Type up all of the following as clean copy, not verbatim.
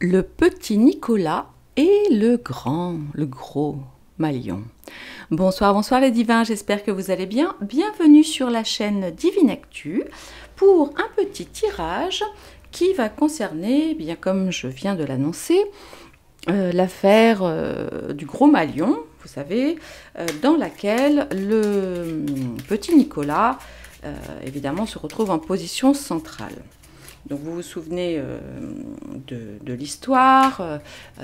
Le petit Nicolas et le gros Malion. Bonsoir, bonsoir les divins, j'espère que vous allez bien. Bienvenue sur la chaîne Divine Actu pour un petit tirage qui va concerner, bien comme je viens de l'annoncer, l'affaire du gros Malion, vous savez, dans laquelle le petit Nicolas, évidemment, se retrouve en position centrale. Donc vous vous souvenez de l'histoire,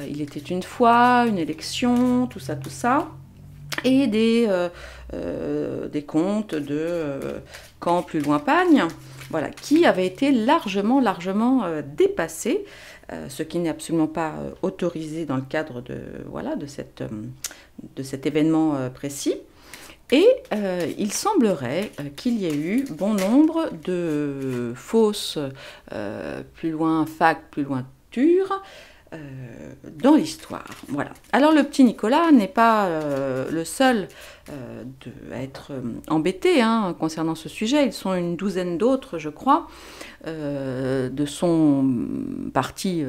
il était une fois, une élection, tout ça, et des contes de Quand plus loin Pagne, voilà, qui avaient été largement dépassés, ce qui n'est absolument pas autorisé dans le cadre de cet événement précis. Et il semblerait qu'il y ait eu bon nombre de fausses, plus loin fac, plus loin tur, dans l'histoire. Voilà. Alors le petit Nicolas n'est pas le seul à être embêté concernant ce sujet. Ils sont une douzaine d'autres, je crois, de son parti,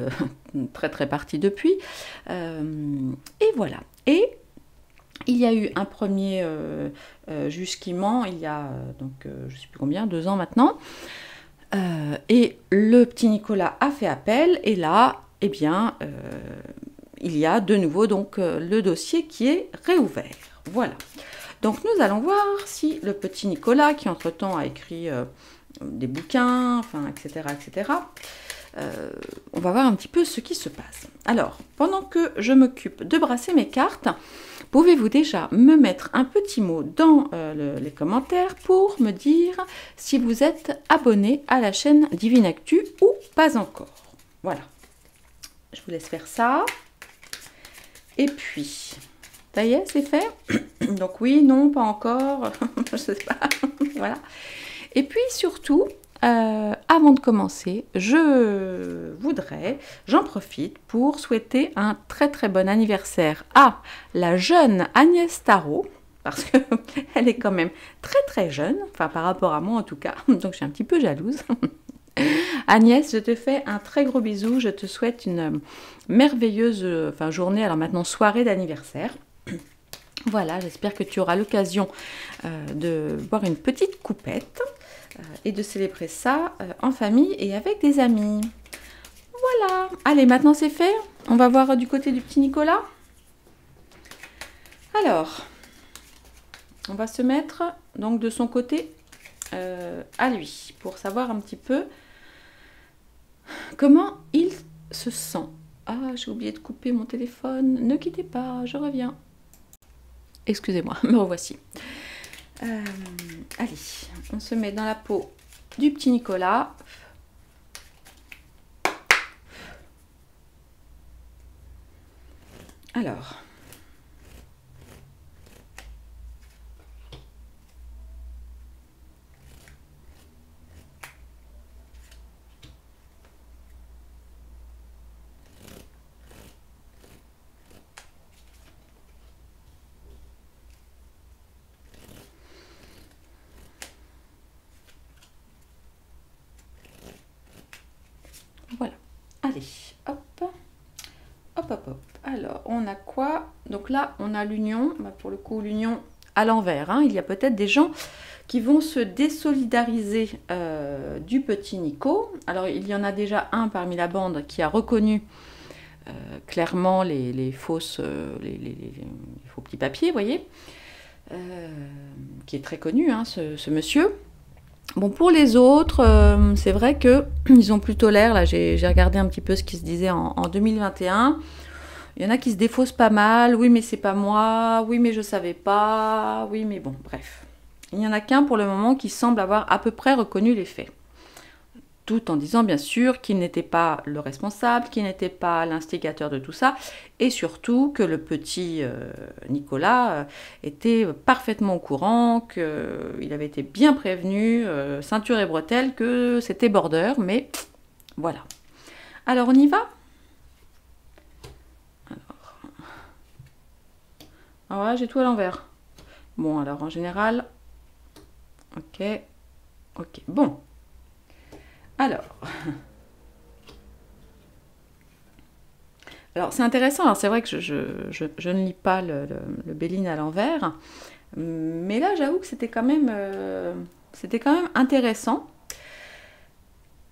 très parti depuis. Et voilà. Et il y a eu un premier juge qui ment, il y a je ne sais plus combien, 2 ans maintenant, et le petit Nicolas a fait appel, et là, eh bien, il y a de nouveau le dossier qui est réouvert. Voilà. Donc nous allons voir si le petit Nicolas, qui entre-temps a écrit des bouquins, enfin, etc., on va voir un petit peu ce qui se passe. Alors, pendant que je m'occupe de brasser mes cartes, pouvez-vous déjà me mettre un petit mot dans les commentaires pour me dire si vous êtes abonné à la chaîne Divine Actu ou pas encore. Voilà. Je vous laisse faire ça. Et puis, ça y est, c'est fait. Donc oui, non, pas encore. Je sais pas. Voilà. Et puis surtout, avant de commencer, j'en profite pour souhaiter un très bon anniversaire à la jeune Agnès Tarot, parce qu'elle est quand même très jeune, enfin par rapport à moi en tout cas, donc je suis un petit peu jalouse. Agnès, je te fais un très gros bisou, je te souhaite une merveilleuse journée, alors maintenant soirée d'anniversaire. Voilà, j'espère que tu auras l'occasion de boire une petite coupette et de célébrer ça en famille et avec des amis. Voilà. Allez, maintenant c'est fait. On va voir du côté du petit Nicolas. Alors, on va se mettre donc de son côté à lui pour savoir un petit peu comment il se sent. Ah, j'ai oublié de couper mon téléphone. Ne quittez pas, je reviens. Excusez-moi, me revoici. Allez, on se met dans la peau du petit Nicolas. Alors, voilà. Allez, hop. Alors, on a quoi? Donc là, on a l'union. Bah, pour le coup, l'union à l'envers. Il y a peut-être des gens qui vont se désolidariser du petit Nico. Alors, il y en a déjà un parmi la bande qui a reconnu clairement les fausses, les faux petits papiers, vous voyez, qui est très connu, ce monsieur. Bon, pour les autres, c'est vrai qu'ils ont plutôt l'air, là j'ai regardé un petit peu ce qui se disait en 2021, il y en a qui se défaussent pas mal, oui mais c'est pas moi, oui mais je savais pas, oui mais bon, bref. Il n'y en a qu'un pour le moment qui semble avoir à peu près reconnu les faits. Tout en disant bien sûr qu'il n'était pas le responsable, qu'il n'était pas l'instigateur de tout ça, et surtout que le petit Nicolas était parfaitement au courant, qu'il avait été bien prévenu, ceinture et bretelles, que c'était border, mais voilà. Alors on y va? Alors là j'ai tout à l'envers. Bon alors en général, ok, bon. Alors, Alors c'est intéressant, alors c'est vrai que je ne lis pas le Béline à l'envers, mais là j'avoue que c'était quand même intéressant.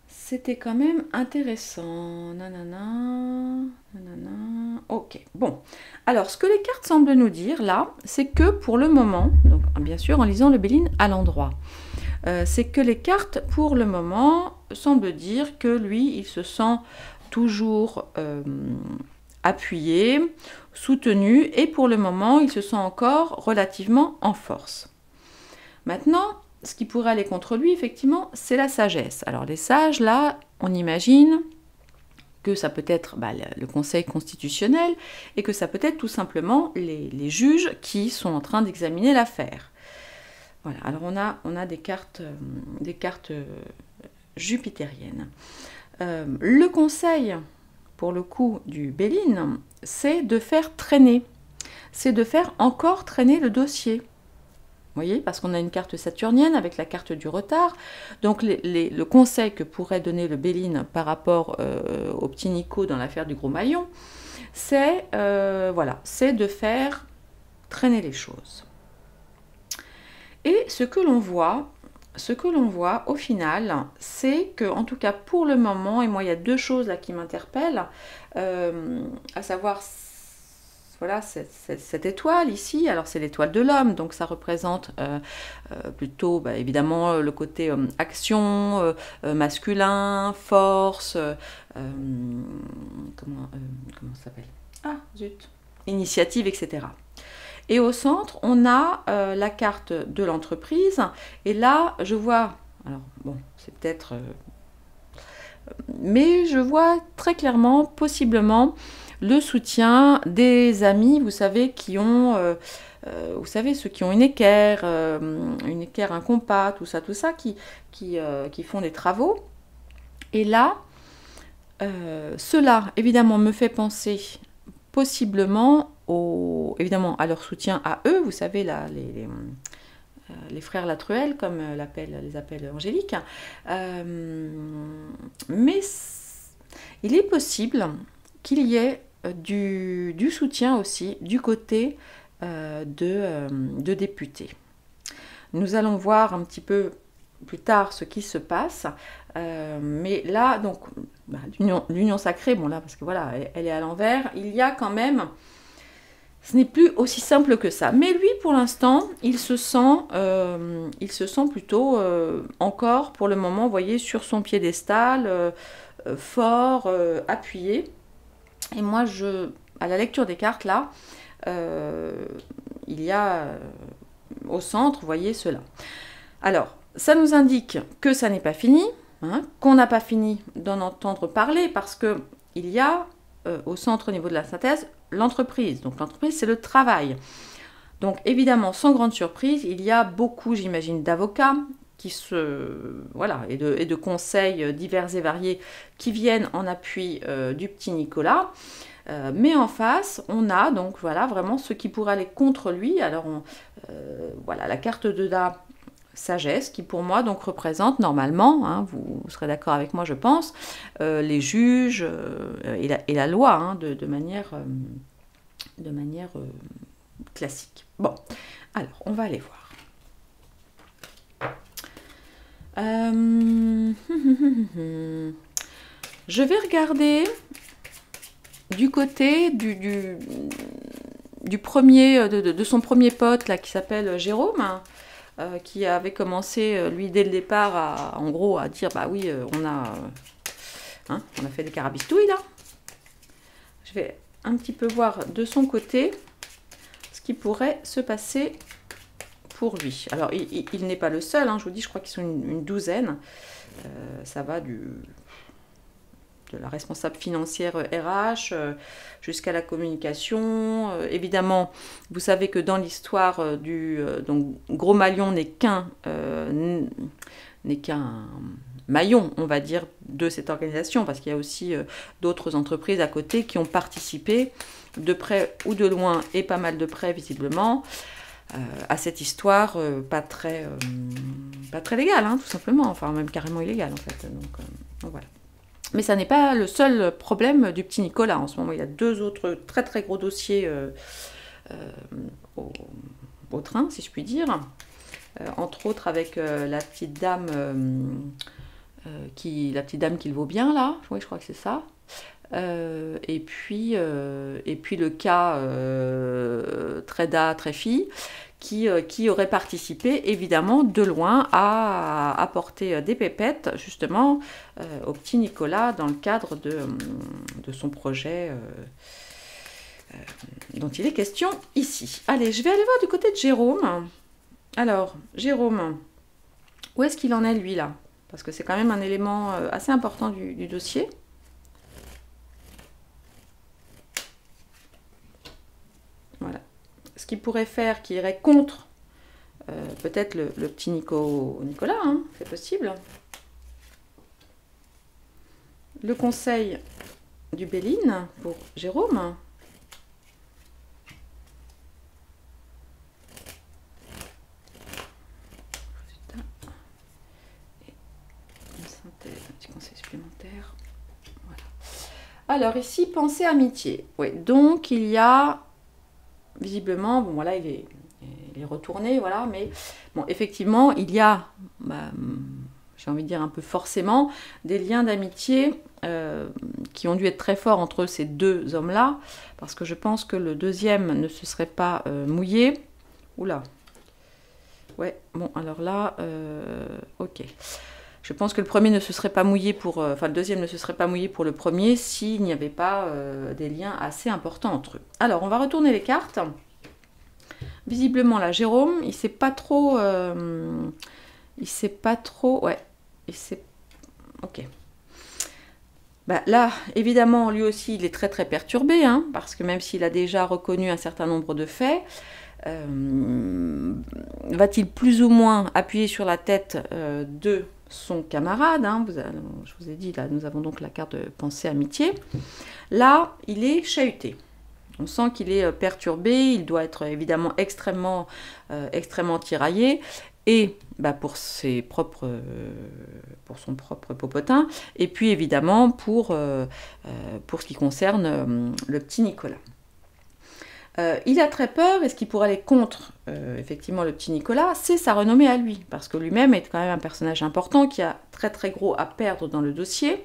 C'était quand même intéressant. Nanana, nanana. Ok, bon. Alors, ce que les cartes semblent nous dire, là, c'est que pour le moment, donc bien sûr en lisant le Béline à l'endroit, c'est que les cartes, pour le moment, semblent dire que lui, il se sent toujours appuyé, soutenu, et pour le moment, il se sent encore relativement en force. Maintenant, ce qui pourrait aller contre lui, effectivement, c'est la sagesse. Alors les sages, là, on imagine que ça peut être le Conseil constitutionnel et que ça peut être tout simplement les juges qui sont en train d'examiner l'affaire. Voilà, alors on a des cartes jupitériennes. Le conseil, pour le coup, du Béline, c'est de faire traîner, c'est de faire encore traîner le dossier. Vous voyez, parce qu'on a une carte saturnienne avec la carte du retard. Donc le conseil que pourrait donner le Béline par rapport au petit Nico dans l'affaire du Gros Maillon, c'est de faire traîner les choses. Et ce que l'on voit au final, c'est que, en tout cas pour le moment, et moi il y a deux choses là qui m'interpellent, à savoir, voilà, cette étoile ici, alors c'est l'étoile de l'homme, donc ça représente plutôt évidemment le côté action, masculin, force, comment ça s'appelle? Ah, zut, initiative, etc. Et au centre, on a la carte de l'entreprise, et là, je vois, alors bon, c'est peut-être... mais je vois très clairement, possiblement, le soutien des amis, vous savez, qui ont, vous savez, ceux qui ont une équerre, un compas, tout ça, qui font des travaux. Et là, cela, évidemment, me fait penser possiblement, évidemment, à leur soutien à eux, vous savez, là, les frères Latruelle, comme les appelle Angélique. Mais il est possible qu'il y ait du soutien aussi du côté de députés. Nous allons voir un petit peu plus tard ce qui se passe, mais là, donc, l'union sacrée, bon là, parce que voilà, elle est à l'envers, il y a quand même, ce n'est plus aussi simple que ça. Mais lui, pour l'instant, il se sent plutôt encore, pour le moment, vous voyez, sur son piédestal, fort, appuyé. Et moi, à la lecture des cartes, là, il y a au centre, vous voyez, cela. Alors, ça nous indique que ça n'est pas fini, hein, qu'on n'a pas fini d'en entendre parler, parce qu'il y a au centre, au niveau de la synthèse, l'entreprise. Donc l'entreprise, c'est le travail. Donc évidemment, sans grande surprise, il y a beaucoup, j'imagine, d'avocats et de conseils divers et variés qui viennent en appui du petit Nicolas. Mais en face, on a donc voilà vraiment ce qui pourrait aller contre lui. Alors voilà la carte de la sagesse qui pour moi donc représente normalement, hein, vous serez d'accord avec moi je pense, les juges et la loi hein, de manière classique. Bon, alors on va aller voir. Je vais regarder du côté du premier, de son premier pote là, qui s'appelle Jérôme, qui avait commencé, lui, dès le départ, en gros, à dire, bah oui, on a fait des carabistouilles, là. Je vais un petit peu voir de son côté ce qui pourrait se passer pour lui. Alors, il n'est pas le seul, hein, je vous dis, je crois qu'ils sont une douzaine. Ça va de la responsable financière RH jusqu'à la communication. Évidemment, vous savez que dans l'histoire donc Gros Maillon n'est qu'un maillon, on va dire, de cette organisation, parce qu'il y a aussi d'autres entreprises à côté qui ont participé de près ou de loin, et pas mal de près visiblement, à cette histoire pas très légale, hein, tout simplement, enfin même carrément illégale en fait. Donc voilà. Mais ça n'est pas le seul problème du petit Nicolas. En ce moment, il y a 2 autres très très gros dossiers au train, si je puis dire. Entre autres avec la petite dame qu'il vaut bien, là. Oui, je crois que c'est ça. Et puis le cas Treda Treffi qui aurait participé évidemment de loin à apporter des pépettes justement au petit Nicolas dans le cadre de son projet dont il est question ici. Allez, je vais aller voir du côté de Jérôme. Alors, Jérôme, où est-ce qu'il en est lui là? Parce que c'est quand même un élément assez important du dossier. Voilà. Ce qu'il pourrait faire, qui irait contre peut-être le petit Nicolas, hein, c'est possible. Le conseil du Béline pour Jérôme. Un petit conseil supplémentaire. Voilà. Alors ici, pensée amitié. Oui, donc il y a visiblement, bon voilà, il est retourné, voilà, mais bon, effectivement, il y a, j'ai envie de dire un peu forcément, des liens d'amitié qui ont dû être très forts entre ces 2 hommes-là, parce que je pense que le deuxième ne se serait pas mouillé. Oula. Ouais, bon, alors là, ok. Je pense que le premier ne se serait pas mouillé pour... le deuxième ne se serait pas mouillé pour le premier s'il n'y avait pas des liens assez importants entre eux. Alors, on va retourner les cartes. Visiblement, là, Jérôme, il sait pas trop... il sait pas trop... Ouais, il sait... Ok. Bah, là, évidemment, lui aussi, il est très très perturbé, hein, parce que même s'il a déjà reconnu un certain nombre de faits, va-t-il plus ou moins appuyer sur la tête de son camarade, hein, je vous ai dit, là, nous avons donc la carte de pensée amitié. Là, il est chahuté. On sent qu'il est perturbé, il doit être évidemment extrêmement tiraillé, et pour son propre popotin, et puis évidemment pour ce qui concerne le petit Nicolas. Il a très peur, et ce qui pourrait aller contre effectivement le petit Nicolas, c'est sa renommée à lui, parce que lui-même est quand même un personnage important qui a très très gros à perdre dans le dossier,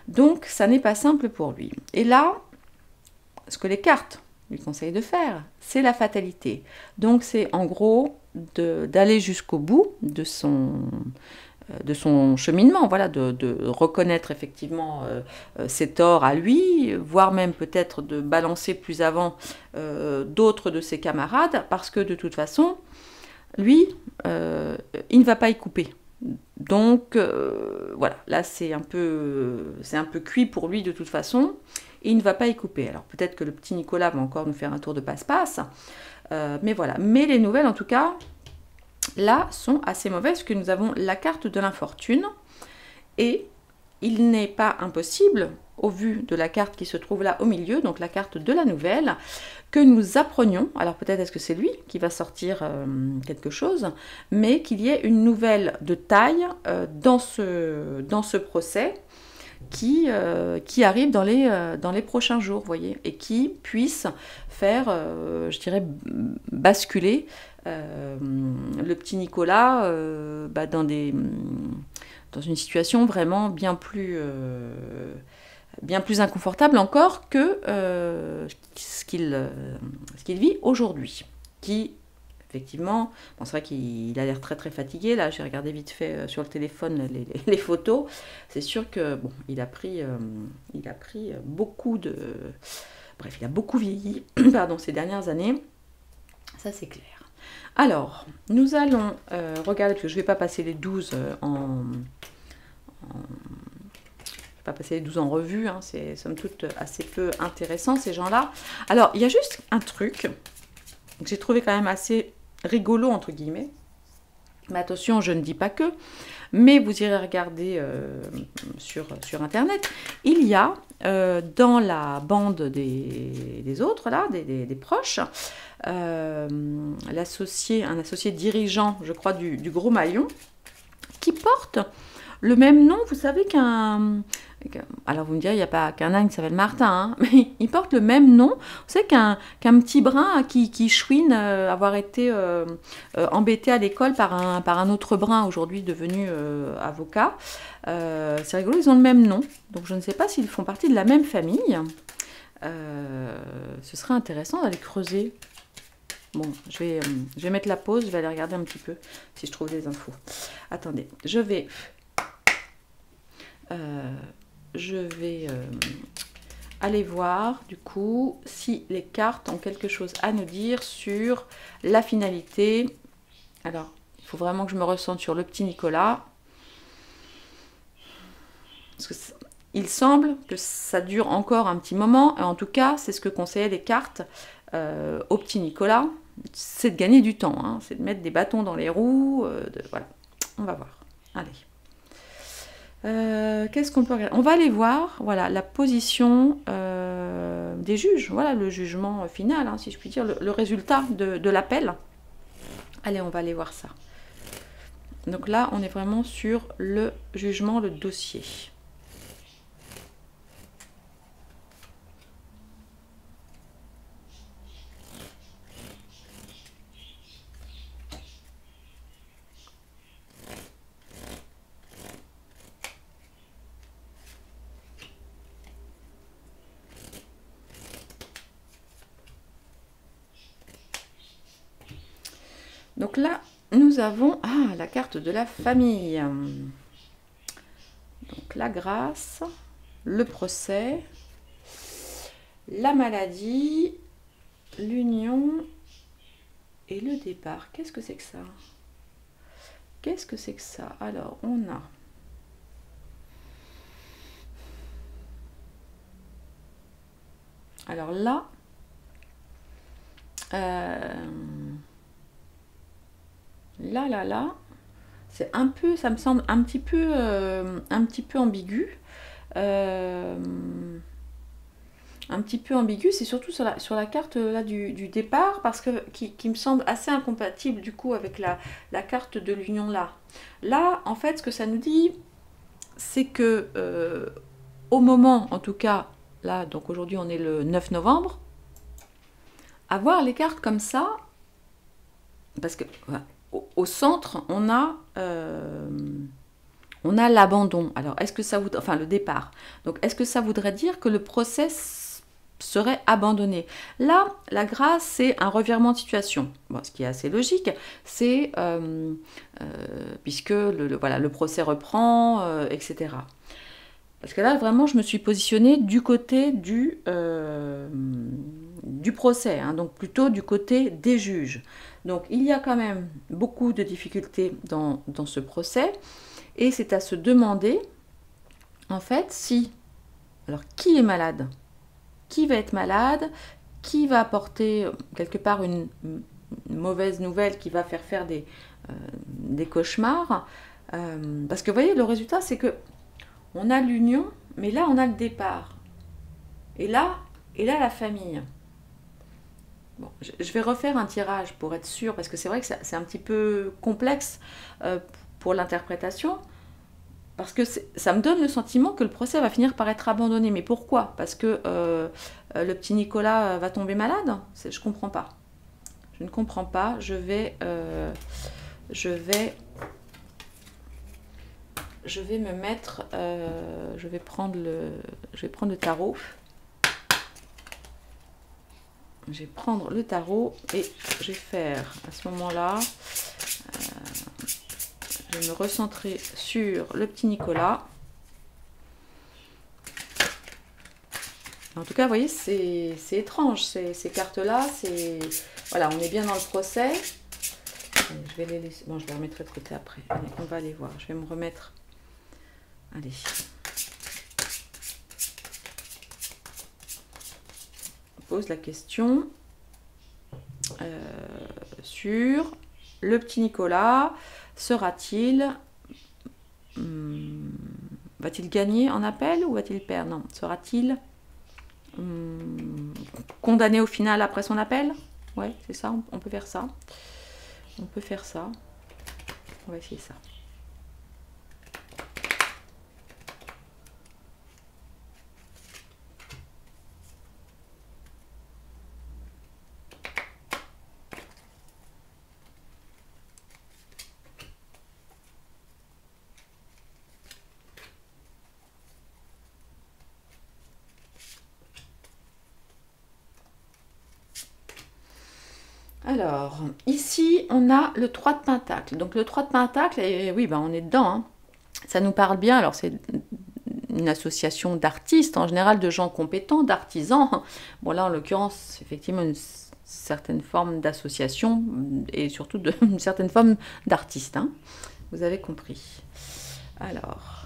donc ça n'est pas simple pour lui. Et là, ce que les cartes lui conseillent de faire, c'est la fatalité. Donc c'est en gros d'aller jusqu'au bout de son cheminement, voilà, de reconnaître effectivement ses torts à lui, voire même peut-être de balancer plus avant d'autres de ses camarades, parce que de toute façon, lui, il ne va pas y couper. Donc voilà, là c'est un peu cuit pour lui de toute façon, et il ne va pas y couper. Alors peut-être que le petit Nicolas va encore nous faire un tour de passe-passe, mais voilà. Mais les nouvelles en tout cas, là, sont assez mauvaises, que nous avons la carte de l'infortune, et il n'est pas impossible, au vu de la carte qui se trouve là au milieu, donc la carte de la nouvelle, que nous apprenions, alors peut-être est-ce que c'est lui qui va sortir quelque chose, mais qu'il y ait une nouvelle de taille dans ce procès qui arrive dans les prochains jours, vous voyez, et qui puisse faire, je dirais, basculer le petit Nicolas dans une situation vraiment bien plus inconfortable encore que ce qu'il vit aujourd'hui. Qui, effectivement, bon, c'est vrai qu'il a l'air très très fatigué. Là, j'ai regardé vite fait sur le téléphone les photos. C'est sûr que bon, il a pris beaucoup de... Bref, il a beaucoup vieilli pardon, ces dernières années. Ça, c'est clair. Alors, nous allons regarder, parce que je ne vais pas passer les 12 en revue, hein, c'est somme toute assez peu intéressant ces gens-là. Alors, il y a juste un truc que j'ai trouvé quand même assez rigolo, entre guillemets. Mais attention, je ne dis pas que, mais vous irez regarder sur Internet. Il y a dans la bande des autres, là, des proches, un associé dirigeant, je crois, du Gros Maillon, qui porte le même nom, vous savez, Alors vous me direz, il n'y a pas qu'un âne qui s'appelle Martin, hein, mais il porte le même nom. Vous savez qu'un petit brun qui chouine avoir été embêté à l'école par un autre brun aujourd'hui devenu avocat. C'est rigolo, ils ont le même nom. Donc je ne sais pas s'ils font partie de la même famille. Ce serait intéressant d'aller creuser. Bon, je vais mettre la pause, je vais aller regarder un petit peu si je trouve des infos. Attendez, je vais aller voir du coup si les cartes ont quelque chose à nous dire sur la finalité. Alors, il faut vraiment que je me ressente sur le petit Nicolas. Parce que il semble que ça dure encore un petit moment. Et en tout cas, c'est ce que conseillaient les cartes au petit Nicolas. C'est de gagner du temps, hein, c'est de mettre des bâtons dans les roues. Voilà, on va voir. Allez. Qu'est-ce qu'on peut regarder? On va aller voir, voilà, la position des juges, voilà le jugement final, hein, si je puis dire, le résultat de l'appel. Allez, on va aller voir ça. Donc là, on est vraiment sur le jugement, le dossier. Donc là, nous avons la carte de la famille. Donc la grâce, le procès, la maladie, l'union et le départ. Qu'est-ce que c'est que ça? Qu'est-ce que c'est que ça? Alors, on a... Alors là... Là, c'est un peu, ça me semble un petit peu ambigu. Un petit peu ambigu, c'est surtout sur la carte là, du départ, parce que qui me semble assez incompatible du coup avec la carte de l'union là. Là, en fait, ce que ça nous dit, c'est que au moment, en tout cas, là, donc aujourd'hui on est le 9 novembre, avoir les cartes comme ça, parce que... Voilà, au centre, on a l'abandon. Alors, est-ce que ça voudrait... Enfin, le départ. Donc, est-ce que ça voudrait dire que le process serait abandonné? Là, la grâce, c'est un revirement de situation. Bon, ce qui est assez logique, c'est... puisque le procès reprend, etc. Parce que là, vraiment, je me suis positionnée du côté du procès, hein, donc plutôt du côté des juges. Donc, il y a quand même beaucoup de difficultés dans ce procès, et c'est à se demander, en fait, si... Alors, qui est malade? Qui va être malade? Qui va apporter, quelque part, une mauvaise nouvelle qui va faire des cauchemars? Parce que, vous voyez, le résultat, c'est que on a l'union, mais là, on a le départ. Et là, la famille. Bon, je vais refaire un tirage pour être sûre, parce que c'est vrai que c'est un petit peu complexe pour l'interprétation, parce que ça me donne le sentiment que le procès va finir par être abandonné. Mais pourquoi? Parce que le petit Nicolas va tomber malade? Je ne comprends pas. Je ne comprends pas. Je vais me mettre... je vais prendre le tarot. Je vais prendre le tarot et je vais faire à ce moment-là, je vais me recentrer sur le petit Nicolas. En tout cas, vous voyez, c'est étrange, ces cartes-là. Voilà, on est bien dans le procès. Je vais les laisser. Bon, je les remettrai de côté après. Allez, on va aller voir. Je vais me remettre. Allez. Pose la question sur le petit Nicolas. Sera-t-il va-t-il gagner en appel ou va-t-il perdre? Non. Sera-t-il condamné au final après son appel? Ouais, c'est ça, on peut faire ça. On peut faire ça. On va essayer ça. Alors, ici, on a le 3 de Pentacle. Donc, le 3 de Pentacle, et oui, ben, on est dedans. Hein. Ça nous parle bien. Alors, c'est une association d'artistes, en général de gens compétents, d'artisans. Bon, là, en l'occurrence, effectivement, une certaine forme d'association et surtout une certaine forme d'artiste. Hein. Vous avez compris. Alors...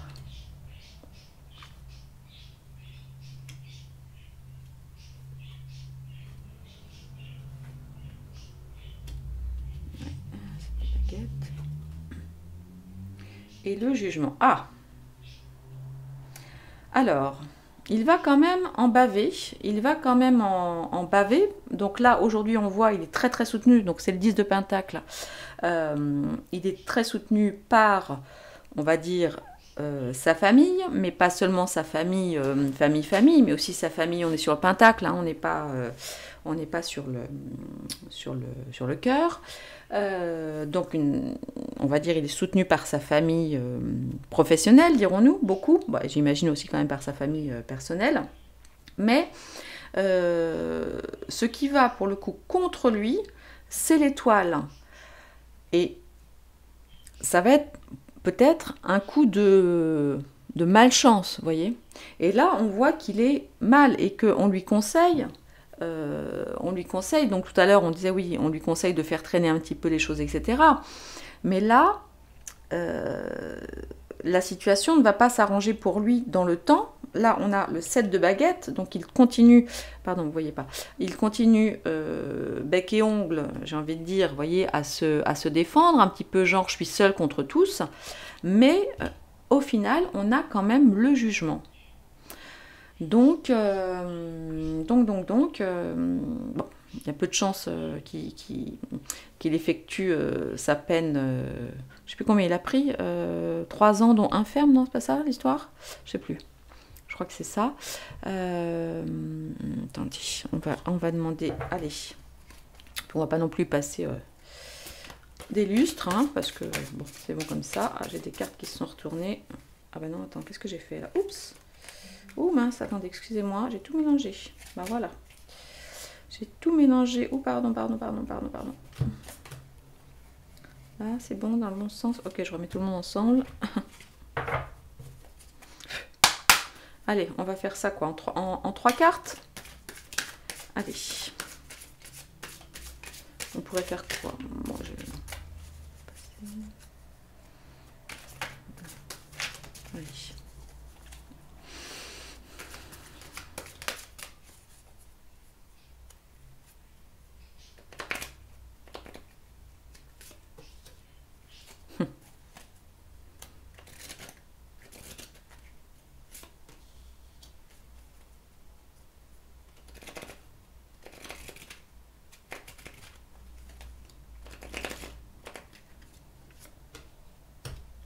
Et le jugement. Ah! Alors, il va quand même en baver. Il va quand même en baver. Donc là, aujourd'hui, on voit, il est très très soutenu. Donc c'est le 10 de Pentacle. Il est très soutenu par, on va dire, sa famille, mais pas seulement sa famille, famille, mais aussi sa famille. On est sur le Pentacle, hein, on n'est pas sur le cœur. Donc, on va dire, il est soutenu par sa famille professionnelle, dirons-nous, beaucoup. Bah, j'imagine aussi quand même par sa famille personnelle. Mais ce qui va pour le coup contre lui, c'est l'étoile. Et ça va être peut-être un coup de malchance, vous voyez. Et là, on voit qu'il est mal et qu'on lui conseille... donc tout à l'heure on disait oui, on lui conseille de faire traîner un petit peu les choses, etc. Mais là, la situation ne va pas s'arranger pour lui dans le temps. Là, on a le 7 de baguette, donc il continue, pardon, vous voyez pas, il continue bec et ongle, j'ai envie de dire, vous voyez, à se défendre, un petit peu genre je suis seul contre tous, mais au final, on a quand même le jugement. Donc, bon, il y a peu de chances qu'il effectue sa peine. Je ne sais plus combien il a pris. 3 ans, dont un ferme, non, c'est pas ça l'histoire? Je ne sais plus. Je crois que c'est ça. Attendez, on va demander. Allez, on va pas non plus passer des lustres, hein, parce que bon, c'est bon comme ça. Ah, j'ai des cartes qui se sont retournées. Ah ben non, attends, qu'est-ce que j'ai fait là? Oups! Oh mince, attendez, excusez-moi, j'ai tout mélangé. Bah voilà. J'ai tout mélangé. Oh pardon. Là, c'est bon, dans le bon sens. Ok, je remets tout le monde ensemble. Allez, on va faire ça quoi, en 3 cartes. Allez. On pourrait faire quoi? Bon, je vais... Allez.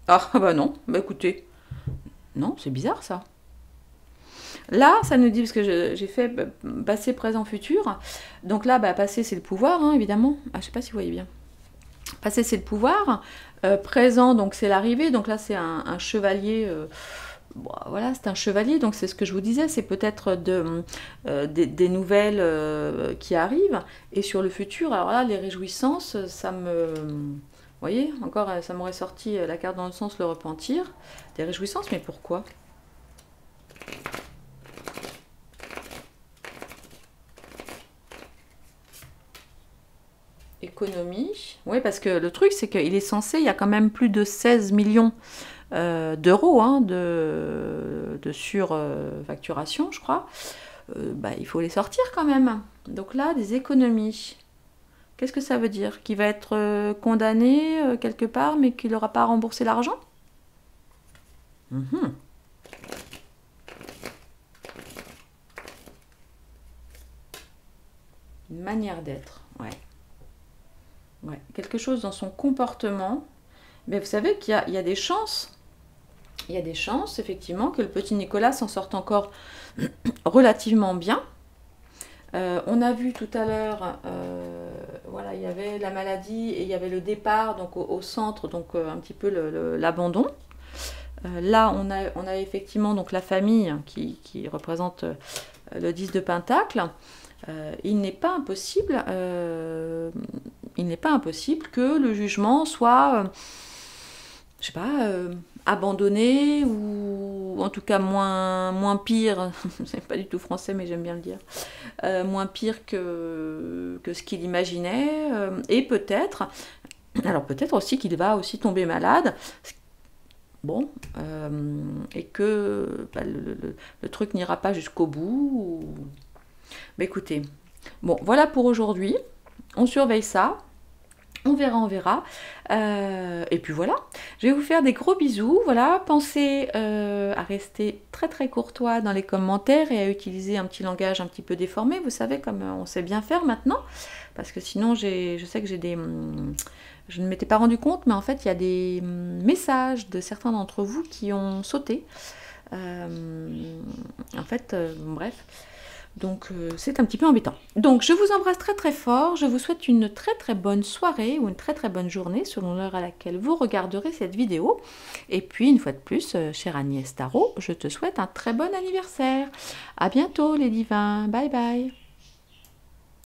Ah bah non, bah écoutez, non, c'est bizarre ça. Là, ça nous dit, parce que j'ai fait passé, présent, futur. Donc là, bah, passé, c'est le pouvoir, hein, évidemment. Ah, je sais pas si vous voyez bien. Passé, c'est le pouvoir. Présent, donc c'est l'arrivée. Donc là, c'est un chevalier. Bon, voilà, c'est un chevalier. Donc c'est ce que je vous disais. C'est peut-être des nouvelles qui arrivent. Et sur le futur, alors là, les réjouissances, ça me... Vous voyez, encore, ça m'aurait sorti la carte dans le sens, le repentir. Des réjouissances, mais pourquoi ? Économie. Oui, parce que le truc, c'est qu'il est censé, il y a quand même plus de 16 millions d'euros hein, de surfacturation, je crois. Bah, il faut les sortir quand même. Donc là, des économies. Qu'est-ce que ça veut dire? Qu'il va être condamné quelque part, mais qu'il n'aura pas remboursé l'argent? Une manière d'être, ouais. Ouais. Quelque chose dans son comportement. Mais vous savez qu'il y a des chances. Il y a des chances, effectivement, que le petit Nicolas s'en sorte encore relativement bien. On a vu tout à l'heure, voilà, il y avait la maladie et il y avait le départ donc au centre, donc un petit peu l'abandon. Là, on a effectivement donc la famille qui représente le 10 de Pentacle. Il n'est pas impossible il n'est pas impossible que le jugement soit, je sais pas, abandonné ou en tout cas moins pire, c'est pas du tout français mais j'aime bien le dire, moins pire que ce qu'il imaginait, et peut-être, alors peut-être aussi qu'il va aussi tomber malade, bon, et que bah, le truc n'ira pas jusqu'au bout. Bah, écoutez, bon, voilà pour aujourd'hui, on surveille ça. On verra, on verra. Et puis voilà, je vais vous faire des gros bisous. Voilà, pensez à rester très très courtois dans les commentaires et à utiliser un petit langage un petit peu déformé, vous savez, comme on sait bien faire maintenant. Parce que sinon, je sais que j'ai des... Je ne m'étais pas rendu compte, mais en fait, il y a des messages de certains d'entre vous qui ont sauté. En fait, bref... Donc c'est un petit peu embêtant. Donc je vous embrasse très très fort, je vous souhaite une très très bonne soirée ou une très très bonne journée selon l'heure à laquelle vous regarderez cette vidéo. Et puis une fois de plus, chère Agnès Tarot, je te souhaite un très bon anniversaire. À bientôt les divins, bye bye.